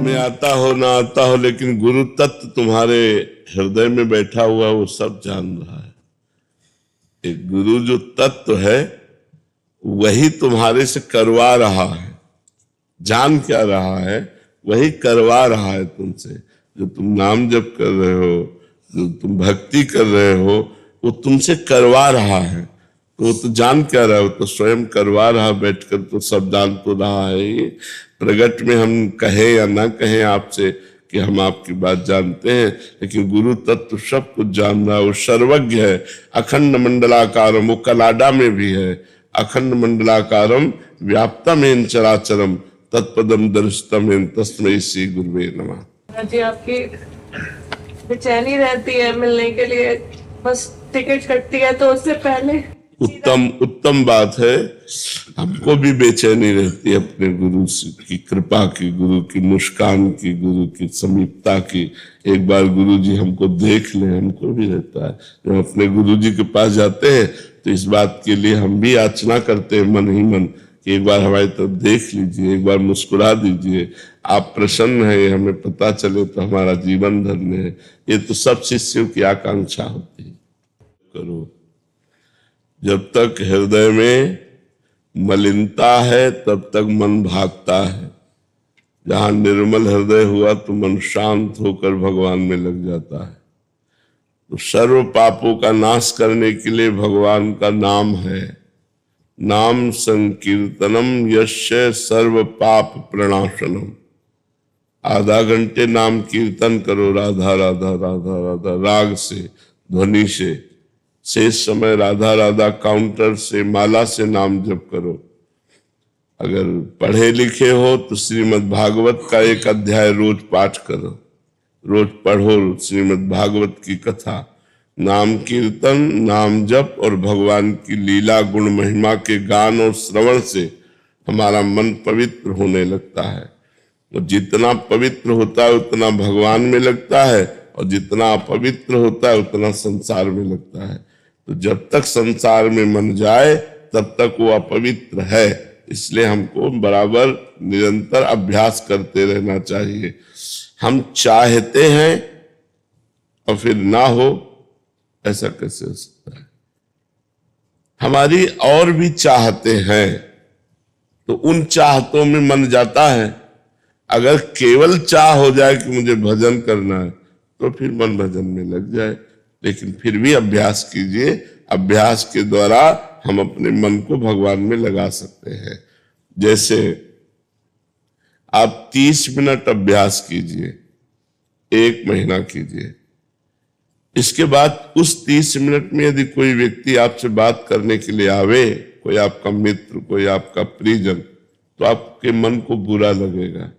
तुम्हें आता हो ना आता हो, लेकिन गुरु तत्व तुम्हारे हृदय में बैठा हुआ वो सब जान रहा है। एक गुरु जो तत्व है वही तुम्हारे से करवा रहा है, जान क्या रहा है वही करवा रहा है तुमसे। जो तुम नाम जप कर रहे हो, जो तुम भक्ति कर रहे हो, वो तुमसे करवा रहा है। तो वो तो जान क्या रहा है, वो तो स्वयं करवा रहा बैठकर, तो सब जान तो रहा है। ये प्रगट में हम कहें या ना कहें आपसे कि हम आपकी बात जानते हैं, लेकिन गुरु तत्व सब कुछ जान रहा है, वो सर्वज्ञ है। अखंड मंडलाकारम, वो कलाडा में भी है, अखंड मंडलाकारम व्याप्तमेन चराचरम तत्पदम दर्शितमेन तस्मै श्री गुरुवे नमः। जी आपकी बेचैनी रहती है मिलने के लिए, बस टिकट कटती है तो उससे पहले। उत्तम बात है। हमको भी बेचैनी रहती है अपने गुरु की कृपा की, गुरु की मुस्कान की, गुरु की समीपता की। एक बार गुरु जी हमको देख ले, हमको भी रहता है। जब अपने गुरु जी के पास जाते हैं तो इस बात के लिए हम भी याचना करते हैं मन ही मन कि एक बार हमारी तरफ देख लीजिए, एक बार मुस्कुरा दीजिए, आप प्रसन्न है, हमें पता चले तो हमारा जीवन धन्य है। ये तो सब शिष्यों की आकांक्षा होती है। करो, जब तक हृदय में मलिनता है तब तक मन भागता है। जहां निर्मल हृदय हुआ तो मन शांत होकर भगवान में लग जाता है। तो सर्व पापों का नाश करने के लिए भगवान का नाम है। नाम संकीर्तनम यस्य सर्व पाप प्रणाशनम। आधा घंटे नाम कीर्तन करो, राधा राधा राधा राधा राग से, ध्वनि से। शेष समय राधा राधा काउंटर से, माला से नाम जप करो। अगर पढ़े लिखे हो तो श्रीमद् भागवत का एक अध्याय रोज पाठ करो, रोज पढ़ो श्रीमद् भागवत की कथा। नाम कीर्तन, नाम जप और भगवान की लीला गुण महिमा के गान और श्रवण से हमारा मन पवित्र होने लगता है। और जितना पवित्र होता है उतना भगवान में लगता है, और जितना अपवित्र होता है उतना संसार में लगता है। तो जब तक संसार में मन जाए तब तक वो अपवित्र है। इसलिए हमको बराबर निरंतर अभ्यास करते रहना चाहिए। हम चाहते हैं और फिर ना हो, ऐसा कैसे हो सकता है? हमारी और भी चाहते हैं तो उन चाहतों में मन जाता है। अगर केवल चाह हो जाए कि मुझे भजन करना है तो फिर मन भजन में लग जाए। लेकिन फिर भी अभ्यास कीजिए, अभ्यास के द्वारा हम अपने मन को भगवान में लगा सकते हैं। जैसे आप 30 मिनट अभ्यास कीजिए, 1 महीना कीजिए। इसके बाद उस 30 मिनट में यदि कोई व्यक्ति आपसे बात करने के लिए आवे, कोई आपका मित्र, कोई आपका परिजन, तो आपके मन को बुरा लगेगा।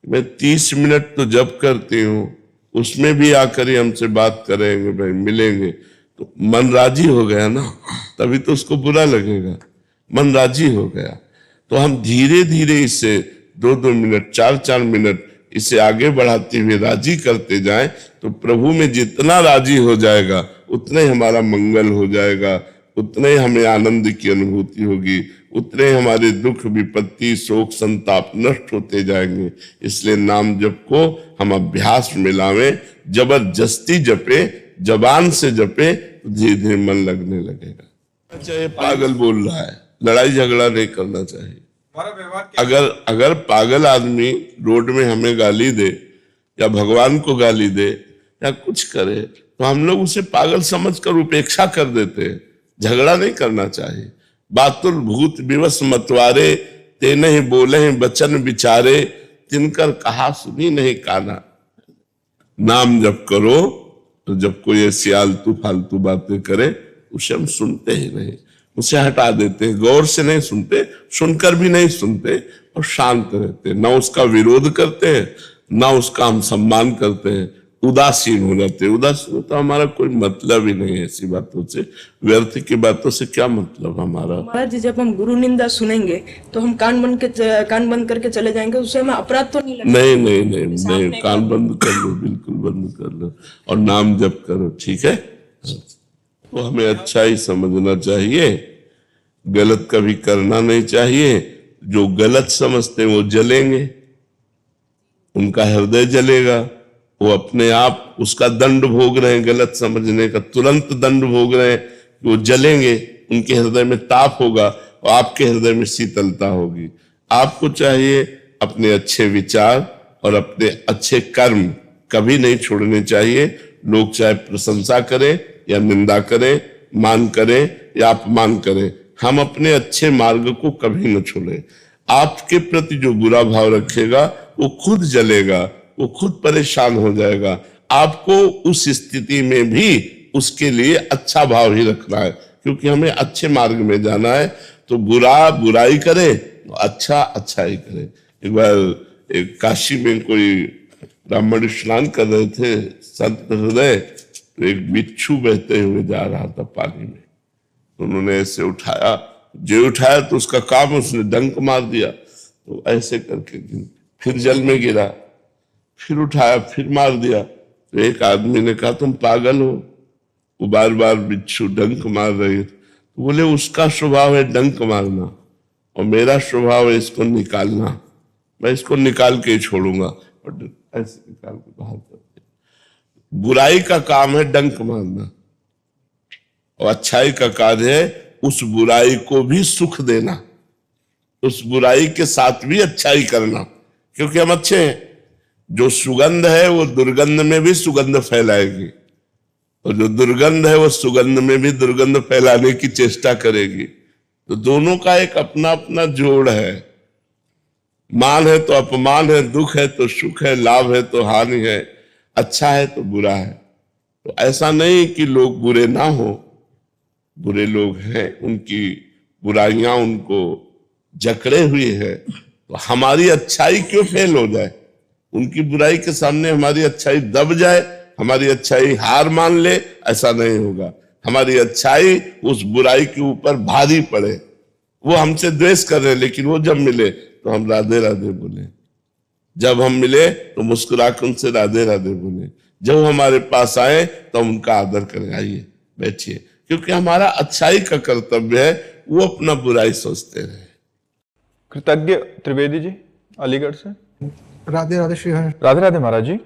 मैं 30 मिनट तो जब करती हूं, उसमें भी आकर ही हमसे बात करेंगे, भाई मिलेंगे, तो मन राजी हो गया ना, तभी तो उसको बुरा लगेगा। मन राजी हो गया तो हम धीरे धीरे इसे 2-2 मिनट, 4-4 मिनट इसे आगे बढ़ाते हुए राजी करते जाएं, तो प्रभु में जितना राजी हो जाएगा उतना ही हमारा मंगल हो जाएगा, उतने ही हमें आनंद की अनुभूति होगी, उतने ही हमारे दुख विपत्ति शोक संताप नष्ट होते जाएंगे। इसलिए नाम जप को हम अभ्यास में लावें, जबरदस्ती जपे, जबान से जपे तो धीरे धीरे मन लगने लगेगा। अच्छा, ये पागल बोल रहा है, लड़ाई झगड़ा नहीं करना चाहिए। अगर पागल आदमी रोड में हमें गाली दे या भगवान को गाली दे या कुछ करे तो हम लोग उसे पागल समझकर उपेक्षा कर देते हैं। झगड़ा नहीं करना चाहिए। बातुल भूत विवश मतवारे, ते नहीं बोले हैं बचन विचारे, तिनकर कहा सुनी नहीं काना। नाम जप करो तो जब कोई ऐसी आलतू फालतू बातें करे उसे हम सुनते ही नहीं, उसे हटा देते हैं, गौर से नहीं सुनते, सुनकर भी नहीं सुनते और शांत रहते। ना उसका विरोध करते हैं, ना उसका हम सम्मान करते हैं, उदासीन हो जाते हैं। उदासीन तो हमारा कोई मतलब ही नहीं है ऐसी बातों से। व्यर्थ की बातों से क्या मतलब हमारा? महाराज, जब हम गुरु निंदा सुनेंगे तो हम कान बंद करके चले जाएंगे, उससे हमें अपराध तो नहीं लगेगा? नहीं नहीं नहीं नहीं, कान बंद कर लो, बिल्कुल बंद कर लो और नाम जप करो, ठीक है? तो हमें अच्छा ही समझना चाहिए, गलत कभी करना नहीं चाहिए। जो गलत समझते हैं वो जलेंगे, उनका हृदय जलेगा, वो अपने आप उसका दंड भोग रहे हैं, गलत समझने का तुरंत दंड भोग रहे हैं, वो जलेंगे, उनके हृदय में ताप होगा और आपके हृदय में शीतलता होगी। आपको चाहिए अपने अच्छे विचार और अपने अच्छे कर्म कभी नहीं छोड़ने चाहिए। लोग चाहे प्रशंसा करें या निंदा करें, मान करें या अपमान करें, हम अपने अच्छे मार्ग को कभी न छोड़ें। आपके प्रति जो बुरा भाव रखेगा वो खुद जलेगा, वो खुद परेशान हो जाएगा। आपको उस स्थिति में भी उसके लिए अच्छा भाव ही रखना है, क्योंकि हमें अच्छे मार्ग में जाना है। तो बुरा बुराई करे, अच्छा अच्छाई करे। एक बार एक काशी में कोई ब्राह्मण स्नान कर रहे थे, संत हृदय, तो एक बिच्छू बहते हुए जा रहा था पानी में, तो उन्होंने ऐसे उठाया, जो उठाया तो उसका काम, उसने डंक मार दिया, तो ऐसे करके फिर जल में गिरा, फिर उठाया, फिर मार दिया। तो एक आदमी ने कहा तुम पागल हो, वो बार बार बिच्छू डंक मार रही है। तो बोले उसका स्वभाव है डंक मारना और मेरा स्वभाव है इसको निकालना, मैं इसको निकाल के ही छोड़ूंगा। और ऐसे निकाल के बाहर कर दिया। बुराई का काम है डंक मारना और अच्छाई का कार्य है उस बुराई को भी सुख देना, उस बुराई के साथ भी अच्छाई करना, क्योंकि हम अच्छे हैं। जो सुगंध है वो दुर्गंध में भी सुगंध फैलाएगी और जो दुर्गंध है वो सुगंध में भी दुर्गंध फैलाने की चेष्टा करेगी। तो दोनों का एक अपना अपना जोड़ है। मान है तो अपमान है, दुख है तो सुख है, लाभ है तो हानि है, अच्छा है तो बुरा है। तो ऐसा नहीं कि लोग बुरे ना हो, बुरे लोग हैं, उनकी बुराइयां उनको जकड़े हुए है, तो हमारी अच्छाई क्यों फेल हो जाए? उनकी बुराई के सामने हमारी अच्छाई दब जाए, हमारी अच्छाई हार मान ले, ऐसा नहीं होगा। हमारी अच्छाई उस बुराई के ऊपर भारी पड़े। वो हमसे द्वेष कर रहे हैं, लेकिन वो जब मिले तो हम राधे राधे बोले, जब हम मिले तो मुस्कुरा कर उनसे राधे राधे बोले, जब हमारे पास आए तो हम उनका आदर करें, आइए बैठिए, क्योंकि हमारा अच्छाई का कर्तव्य है, वो अपना बुराई सोचते रहे। कृतज्ञ त्रिवेदी जी अलीगढ़ से। राधे राधे श्री हरि। राधे राधे महाराज जी।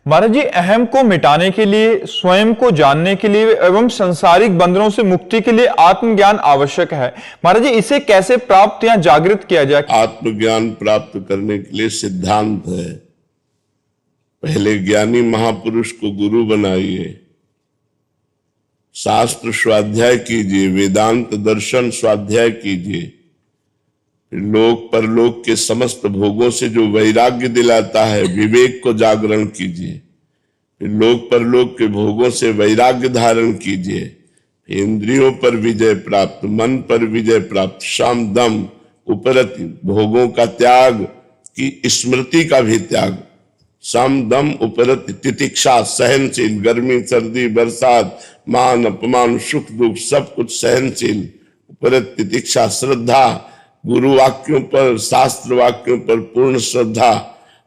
महाराज जी, अहम को मिटाने के लिए, स्वयं को जानने के लिए एवं सांसारिक बंधनों से मुक्ति के लिए आत्मज्ञान आवश्यक है। महाराज जी, इसे कैसे प्राप्त या जागृत किया जाए? आत्मज्ञान प्राप्त करने के लिए सिद्धांत है, पहले ज्ञानी महापुरुष को गुरु बनाइए, शास्त्र स्वाध्याय कीजिए, वेदांत दर्शन स्वाध्याय कीजिए, लोक परलोक के समस्त भोगों से जो वैराग्य दिलाता है विवेक को जागरण कीजिए, लोक परलोक के भोगों से वैराग्य धारण कीजिए, इंद्रियों पर विजय प्राप्त, मन पर विजय प्राप्त, शाम दम उपरति, भोगों का त्याग की स्मृति का भी त्याग, शाम दम उपरति, तितिक्षा सहनशील, गर्मी सर्दी बरसात मान अपमान सुख दुख सब कुछ सहनशील, उपरत तितिक्षा, श्रद्धा, गुरु वाक्यों पर शास्त्र वाक्यों पर पूर्ण श्रद्धा,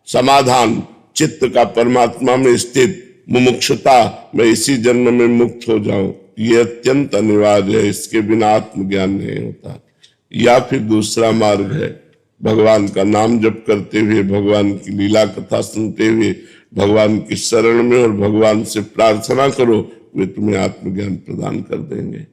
समाधान, चित्त का परमात्मा में स्थित, मुमुक्षुता, मैं इसी जन्म में मुक्त हो जाऊं, ये अत्यंत अनिवार्य है, इसके बिना आत्मज्ञान नहीं होता। या फिर दूसरा मार्ग है, भगवान का नाम जप करते हुए, भगवान की लीला कथा सुनते हुए, भगवान की शरण में और भगवान से प्रार्थना करो, वे तुम्हें आत्मज्ञान प्रदान कर देंगे।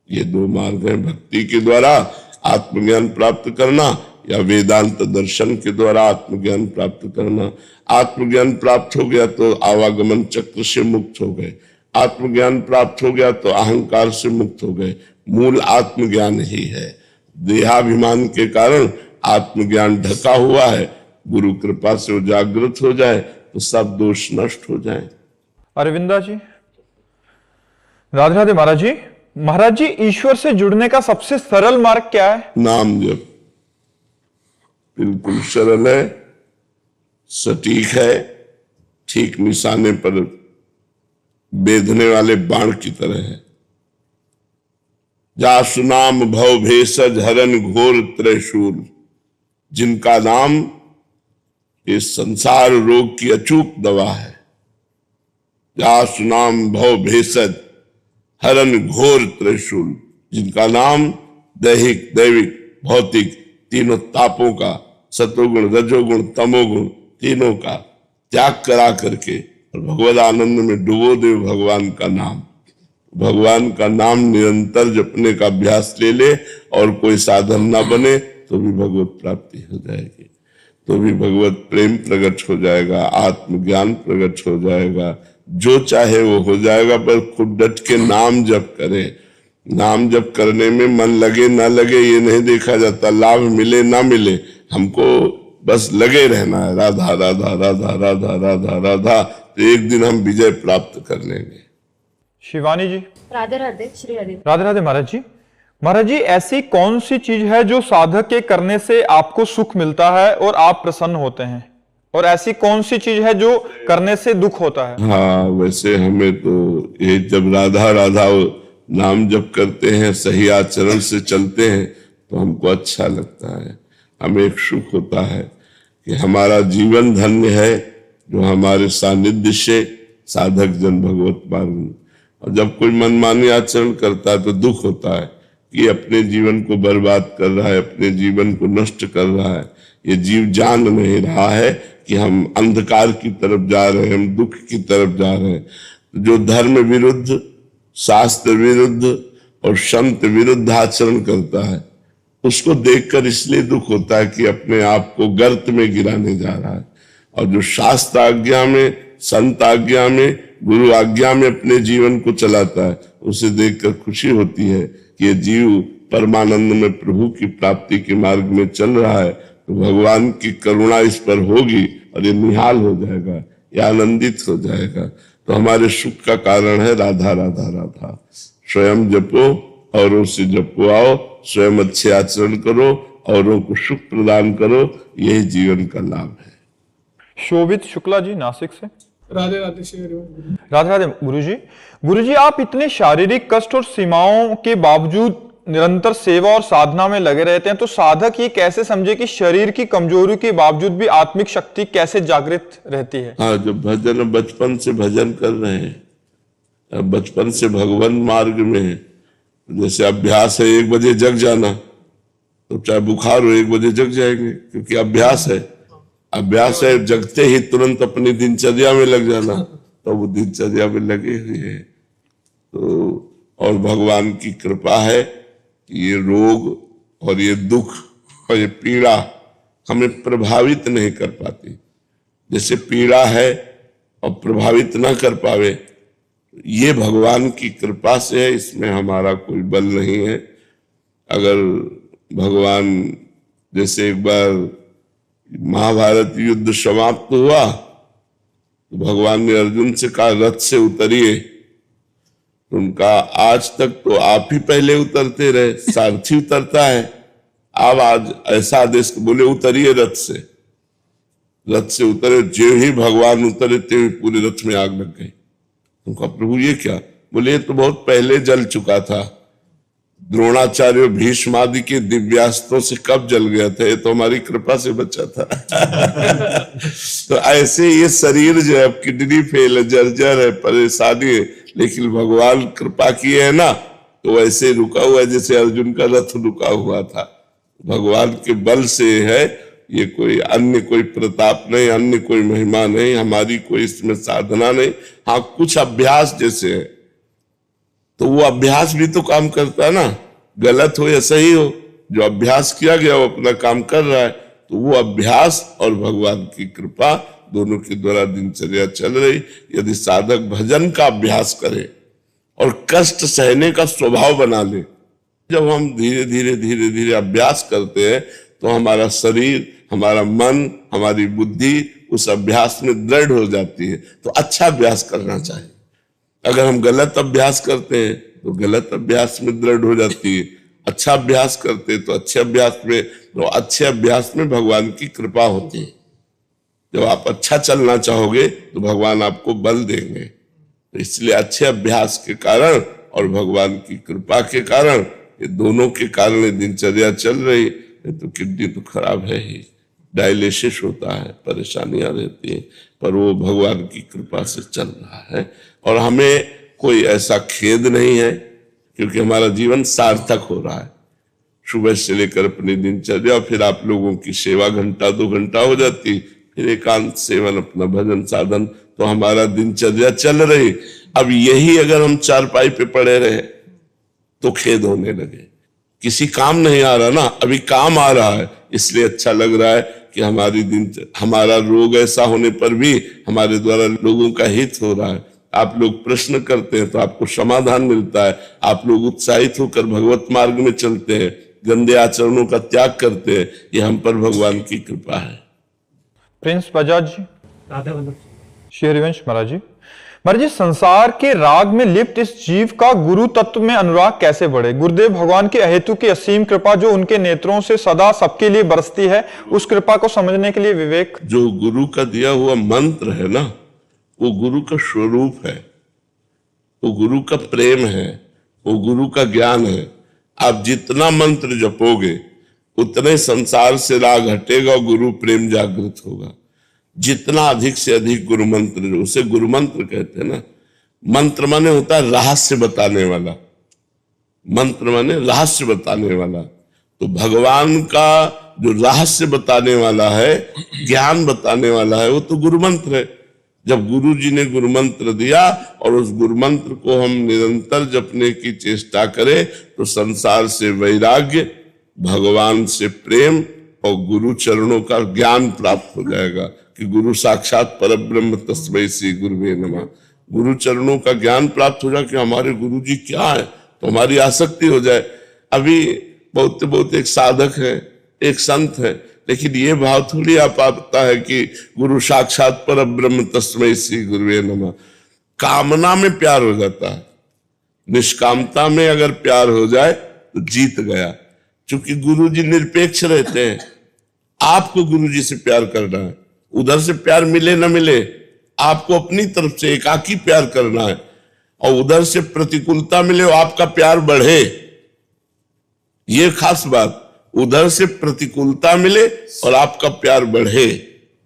ये दो मार्ग हैं, भक्ति के द्वारा आत्मज्ञान प्राप्त करना या वेदांत दर्शन के द्वारा आत्मज्ञान प्राप्त करना। आत्मज्ञान प्राप्त हो गया तो आवागमन चक्र से मुक्त हो गए, आत्मज्ञान प्राप्त हो गया तो अहंकार से मुक्त हो गए। मूल आत्मज्ञान ही है। देहाभिमान के कारण आत्मज्ञान ढका हुआ है, गुरु कृपा से वो जागृत हो जाए तो सब दोष नष्ट हो जाए। अरविंदा जी। राधे राधे महाराज जी। महाराज जी, ईश्वर से जुड़ने का सबसे सरल मार्ग क्या है? नाम जप, बिल्कुल सरल है, सटीक है, ठीक निशाने पर बेधने वाले बाण की तरह है। जासु नाम भव भेषज हरन घोर त्रिशूल, जिनका नाम इस संसार रोग की अचूक दवा है। जासु नाम भव भेषज हरन घोर त्रिशूल, जिनका नाम दैहिक दैविक भौतिक तीनों तापों का, सतोगुण रजोगुण तमोगुण तीनों का त्याग करा करके और भगवद आनंद में डुबो दे भगवान का नाम। भगवान का नाम निरंतर जपने का अभ्यास ले ले और कोई साधन ना बने तो भी भगवत प्राप्ति हो जाएगी, तो भी भगवत प्रेम प्रकट हो जाएगा, आत्मज्ञान प्रकट हो जाएगा, जो चाहे वो हो जाएगा। पर खूब डट के नाम जप करे। नाम जप करने में मन लगे ना लगे ये नहीं देखा जाता, लाभ मिले ना मिले, हमको बस लगे रहना है, राधा राधा राधा राधा राधा राधा, तो एक दिन हम विजय प्राप्त कर लेंगे। शिवानी जी। राधे राधे श्री हरि। राधे राधे महाराज जी। महाराज जी, ऐसी कौन सी चीज है जो साधक के करने से आपको सुख मिलता है और आप प्रसन्न होते हैं, और ऐसी कौन सी चीज है जो करने से दुख होता है? हाँ, वैसे हमें तो ये जब राधा राधा नाम जप करते हैं, सही आचरण से चलते हैं, तो हमको अच्छा लगता है, हमें एक सुख होता है कि हमारा जीवन धन्य है जो हमारे सानिध्य से साधक जन भगवत पावन। और जब कोई मनमानी आचरण करता है तो दुख होता है कि अपने जीवन को बर्बाद कर रहा है, अपने जीवन को नष्ट कर रहा है। ये जीव जान नहीं रहा है कि हम अंधकार की तरफ जा रहे हैं, हम दुख की तरफ जा रहे हैं। जो धर्म विरुद्ध, शास्त्र विरुद्ध और संत विरुद्ध आचरण करता है, उसको देखकर इसलिए दुख होता है कि अपने आप को गर्त में गिराने जा रहा है। और जो शास्त्र आज्ञा में, संत आज्ञा में, गुरु आज्ञा में अपने जीवन को चलाता है, उसे देखकर खुशी होती है कि ये जीव परमानंद में प्रभु की प्राप्ति के मार्ग में चल रहा है, तो भगवान की करुणा इस पर होगी और ये निहाल हो जाएगा, ये आनंदित हो जाएगा। तो हमारे सुख का कारण है राधा राधा राधा। स्वयं जपो, औरों से जपो आओ, स्वयं अच्छे आचरण करो, औरों को सुख प्रदान करो, यही जीवन का लाभ है। शोभित शुक्ला जी, नासिक से। राधे राधे श्री हरि। राधे राधे गुरुजी। गुरुजी, आप इतने शारीरिक कष्ट और सीमाओं के बावजूद निरंतर सेवा और साधना में लगे रहते हैं, तो साधक ये कैसे समझे कि शरीर की कमजोरी के बावजूद भी आत्मिक शक्ति कैसे जागृत रहती है? हाँ, जो भजन बचपन से भजन कर रहे हैं, बचपन से भगवान मार्ग में है, जैसे अभ्यास है 1 बजे जग जाना, तो चाहे बुखार हो 1 बजे जग जाएंगे, क्योंकि अभ्यास है। अभ्यास है जगते ही तुरंत अपनी दिनचर्या में लग जाना, तो वो दिनचर्या में लगे हुए हैं। तो और भगवान की कृपा है कि ये रोग और ये दुख और ये पीड़ा हमें प्रभावित नहीं कर पाती। जैसे पीड़ा है और प्रभावित ना कर पावे, ये भगवान की कृपा से है, इसमें हमारा कोई बल नहीं है। अगर भगवान, जैसे एक बार महाभारत युद्ध समाप्त हुआ तो भगवान ने अर्जुन से कहा रथ से उतरिए, तो उनका आज तक तो आप ही पहले उतरते रहे, सारथी उतरता है, आप आज ऐसा आदेश बोले उतरिए रथ से। रथ से उतरे, जो ही भगवान उतरे ते ही पूरे रथ में आग लग गई। उनका प्रभु ये क्या? बोले ये तो बहुत पहले जल चुका था, द्रोणाचार्य भीष्म आदि के दिव्यास्त्रों से कब जल गया था, ये तो हमारी कृपा से बचा था। तो ऐसे ये शरीर जो है किडनी फेल है, जर्जर है, परेशानी है, लेकिन भगवान कृपा किए है ना, तो ऐसे रुका हुआ है जैसे अर्जुन का रथ रुका हुआ था। भगवान के बल से है, ये कोई अन्य कोई प्रताप नहीं, अन्य कोई महिमा नहीं, हमारी कोई इसमें साधना नहीं। हाँ, कुछ अभ्यास जैसे है, तो वो अभ्यास भी तो काम करता है ना, गलत हो या सही हो, जो अभ्यास किया गया वो अपना काम कर रहा है। तो वो अभ्यास और भगवान की कृपा दोनों के द्वारा दिनचर्या चल रही। यदि साधक भजन का अभ्यास करे और कष्ट सहने का स्वभाव बना ले, जब हम धीरे धीरे धीरे धीरे अभ्यास करते हैं तो हमारा शरीर, हमारा मन, हमारी बुद्धि उस अभ्यास में दृढ़ हो जाती है। तो अच्छा अभ्यास करना चाहिए। अगर हम गलत अभ्यास करते हैं तो गलत अभ्यास में दृढ़ हो जाती है, अच्छा अभ्यास करते हैं तो अच्छे अभ्यास में, तो अच्छे अभ्यास में भगवान की कृपा होती है। जब आप अच्छा चलना चाहोगे तो भगवान आपको बल देंगे। तो इसलिए अच्छे अभ्यास के कारण और भगवान की कृपा के कारण, ये दोनों के कारण दिनचर्या चल रही। तो किडनी तो खराब है ही, डायलिसिस होता है, परेशानियां रहती हैं, पर वो भगवान की कृपा से चल रहा है। और हमें कोई ऐसा खेद नहीं है, क्योंकि हमारा जीवन सार्थक हो रहा है। सुबह से लेकर अपनी दिनचर्या, फिर आप लोगों की सेवा घंटा 2 घंटा हो जाती, फिर एकांत सेवन, अपना भजन साधन, तो हमारा दिनचर्या चल रही। अब यही अगर हम चारपाई पे पड़े रहे तो खेद होने लगे, किसी काम नहीं आ रहा ना, अभी काम आ रहा है, इसलिए अच्छा लग रहा है कि हमारा रोग ऐसा होने पर भी हमारे द्वारा लोगों का हित हो रहा है। आप लोग प्रश्न करते हैं तो आपको समाधान मिलता है, आप लोग उत्साहित होकर भगवत मार्ग में चलते हैं, गंदे आचरणों का त्याग करते हैं, ये हम पर भगवान की कृपा है। प्रिंस बजाज जी, श्री हरिवंश महाराज जी। महाराज जी, संसार के राग में लिप्त इस जीव का गुरु तत्व में अनुराग कैसे बढ़े? गुरुदेव भगवान की अहेतु की असीम कृपा जो उनके नेत्रों से सदा सबके लिए बरसती है, उस कृपा को समझने के लिए विवेक। जो गुरु का दिया हुआ मंत्र है ना, वो गुरु का स्वरूप है, वो गुरु का प्रेम है, वो गुरु का ज्ञान है। आप जितना मंत्र जपोगे उतने संसार से राग हटेगा और गुरु प्रेम जागृत होगा। जितना अधिक से अधिक गुरु मंत्र, उसे गुरु मंत्र कहते हैं ना। मंत्र माने होता है रहस्य बताने वाला, मंत्र माने रहस्य बताने वाला। तो भगवान का जो रहस्य बताने वाला है, ज्ञान बताने वाला है, वो तो गुरु मंत्र है। जब गुरु जी ने गुरु मंत्र दिया और उस गुरु मंत्र को हम निरंतर जपने की चेष्टा करें तो संसार से वैराग्य, भगवान से प्रेम और गुरु चरणों का ज्ञान प्राप्त हो जाएगा कि गुरु साक्षात परब्रह्म तस्मै श्री गुरुवे नमः। गुरु चरणों का ज्ञान प्राप्त हो जाए कि हमारे गुरु जी क्या है, तो हमारी आसक्ति हो जाए। अभी बहुत एक साधक है, एक संत है, लेकिन ये भाव थोड़ी आ पाता है कि गुरु साक्षात परब्रह्म तस्मै श्री गुरुवे नमः। कामना में प्यार हो जाता है, निष्कामता में अगर प्यार हो जाए तो जीत गया। क्योंकि गुरु जी निरपेक्ष रहते हैं, आपको गुरु जी से प्यार करना है, उधर से प्यार मिले ना मिले, आपको अपनी तरफ से एकाकी प्यार करना है, और उधर से प्रतिकूलता मिले और आपका प्यार बढ़े, ये खास बात। उधर से प्रतिकूलता मिले और आपका प्यार बढ़े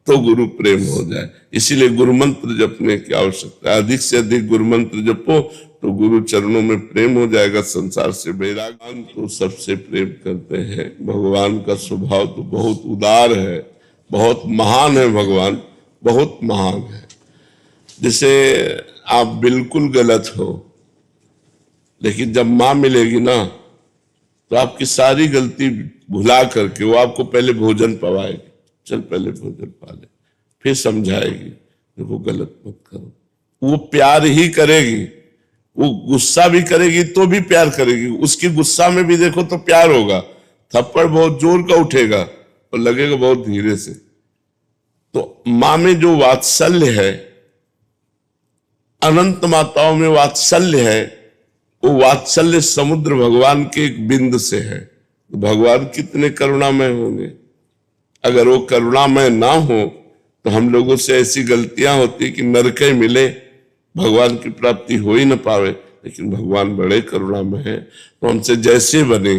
तो गुरु प्रेम हो जाए। इसीलिए गुरु मंत्र जपने की आवश्यकता है। अधिक से अधिक गुरु मंत्र जपो तो गुरु चरणों में प्रेम हो जाएगा, संसार से वैराग्य। तो सबसे प्रेम करते हैं। भगवान का स्वभाव तो बहुत उदार है, बहुत महान है, भगवान बहुत महान है। जैसे आप बिल्कुल गलत हो, लेकिन जब माँ मिलेगी ना तो आपकी सारी गलती भुला करके वो आपको पहले भोजन पवाएगी। चल पहले भोजन पा ले, फिर समझाएगी देखो गलत मत करो। वो प्यार ही करेगी, वो गुस्सा भी करेगी तो भी प्यार करेगी। उसकी गुस्सा में भी देखो तो प्यार होगा। थप्पड़ बहुत जोर का उठेगा और लगेगा बहुत धीरे से। तो माँ में जो वात्सल्य है, अनंत माताओं में वात्सल्य है, वो वात्सल्य समुद्र भगवान के एक बिंद से है। तो भगवान कितने करुणामय होंगे। अगर वो करुणामय ना हो तो हम लोगों से ऐसी गलतियां होती कि नरक ही मिले, भगवान की प्राप्ति हो ही ना पावे। लेकिन भगवान बड़े करुणामय है, तो हमसे जैसे बने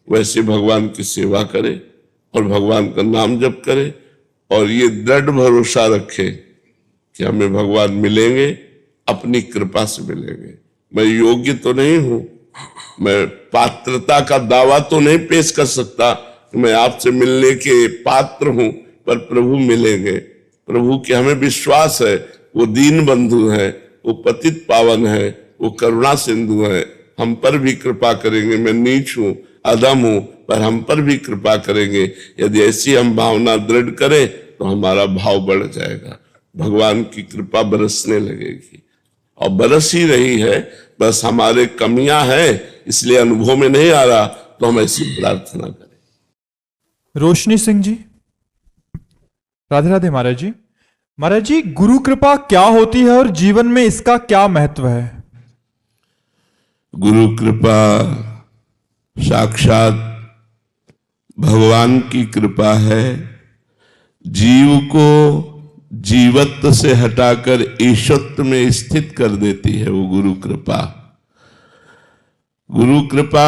वैसे भगवान की सेवा करे और भगवान का नाम जप करे और ये दृढ़ भरोसा रखे कि हमें भगवान मिलेंगे, अपनी कृपा से मिलेंगे। मैं योग्य तो नहीं हूं, मैं पात्रता का दावा तो नहीं पेश कर सकता कि मैं आपसे मिलने के पात्र हूं, पर प्रभु मिलेंगे। प्रभु के हमें विश्वास है, वो दीन बंधु है, वो पतित पावन है, वो करुणा सिंधु है। हम पर भी कृपा करेंगे। मैं नीच हूं, अधम हूं, पर हम पर भी कृपा करेंगे। यदि ऐसी हम भावना दृढ़ करें तो हमारा भाव बढ़ जाएगा, भगवान की कृपा बरसने लगेगी और बरस ही रही है। बस हमारे कमियां हैं, इसलिए अनुभव में नहीं आ रहा, तो हम ऐसी प्रार्थना करें। रोशनी सिंह जी, राधे राधे महाराज जी। महाराज जी, गुरु कृपा क्या होती है और जीवन में इसका क्या महत्व है? गुरु कृपा साक्षात भगवान की कृपा है। जीव को जीवत्व से हटाकर ईशत्व में स्थित कर देती है वो गुरु कृपा। गुरु कृपा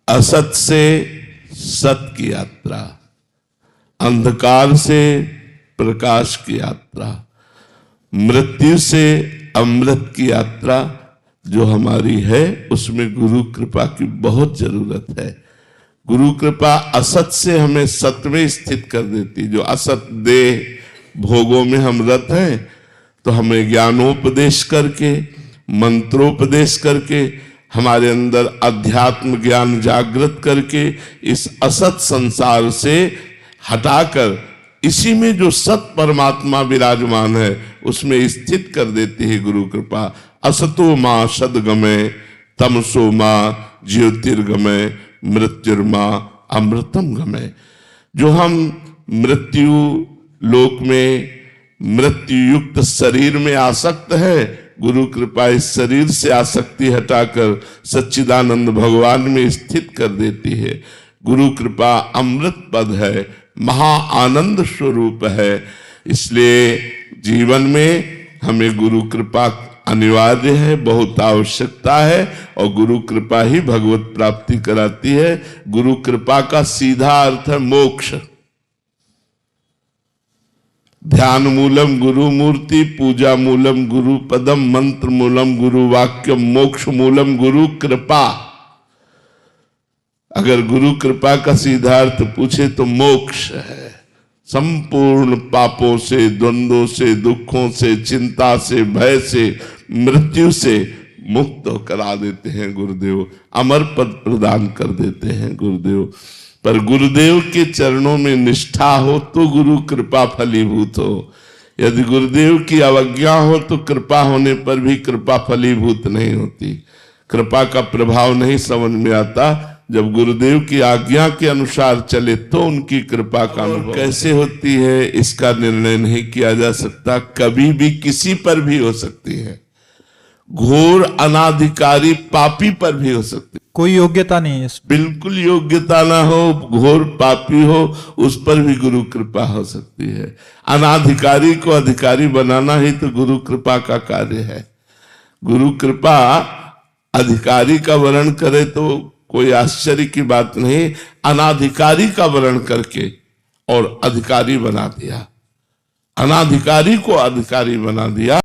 असत से सत की यात्रा, अंधकार से प्रकाश की यात्रा, मृत्यु से अमृत की यात्रा जो हमारी है, उसमें गुरु कृपा की बहुत जरूरत है। गुरु कृपा असत से हमें सत में स्थित कर देती। जो असत देह भोगों में हम रत हैं, तो हमें ज्ञानोपदेश करके, मंत्रोपदेश करके, हमारे अंदर अध्यात्म ज्ञान जागृत करके इस असत संसार से हटाकर इसी में जो सत परमात्मा विराजमान है उसमें स्थित कर देती है गुरु कृपा। असतो मां सद्गमय तमसो मां ज्योतिर्गमय मृत्युर्मा अमृतम गमय। जो हम मृत्यु लोक में मृत्यु युक्त शरीर में आसक्त है, गुरु कृपा इस शरीर से आसक्ति हटाकर सच्चिदानंद भगवान में स्थित कर देती है। गुरु कृपा अमृत पद है, महा आनंद स्वरूप है। इसलिए जीवन में हमें गुरु कृपा अनिवार्य है, बहुत आवश्यकता है, और गुरु कृपा ही भगवत प्राप्ति कराती है। गुरु कृपा का सीधा अर्थ है मोक्ष। ध्यान मूलम गुरु मूर्ति, पूजा मूलम गुरु पदम, मंत्र मूलम गुरु वाक्यम, मोक्ष मूलम गुरु कृपा। अगर गुरु कृपा का सीधा अर्थ पूछे तो मोक्ष है। संपूर्ण पापों से, द्वंद्वों से, दुखों से, चिंता से, भय से, मृत्यु से मुक्त करा देते हैं गुरुदेव, अमर पद प्रदान कर देते हैं गुरुदेव। पर गुरुदेव के चरणों में निष्ठा हो तो गुरु कृपा फलीभूत हो। यदि गुरुदेव की अवज्ञा हो तो कृपा होने पर भी कृपा फलीभूत नहीं होती। कृपा का प्रभाव नहीं समझ में आता। जब गुरुदेव की आज्ञा के अनुसार चले तो उनकी कृपा का अनुभव कैसे होती है इसका निर्णय नहीं किया जा सकता। कभी भी किसी पर भी हो सकती है, घोर अनाधिकारी पापी पर भी हो सकती है। कोई योग्यता नहीं है इसमें। बिल्कुल योग्यता ना हो, घोर पापी हो, उस पर भी गुरु कृपा हो सकती है। अनाधिकारी को अधिकारी बनाना ही तो गुरु कृपा का कार्य है। गुरु कृपा अधिकारी का वर्ण करे तो कोई आश्चर्य की बात नहीं, अनाधिकारी का वर्ण करके और अधिकारी बना दिया, अनाधिकारी को अधिकारी बना दिया।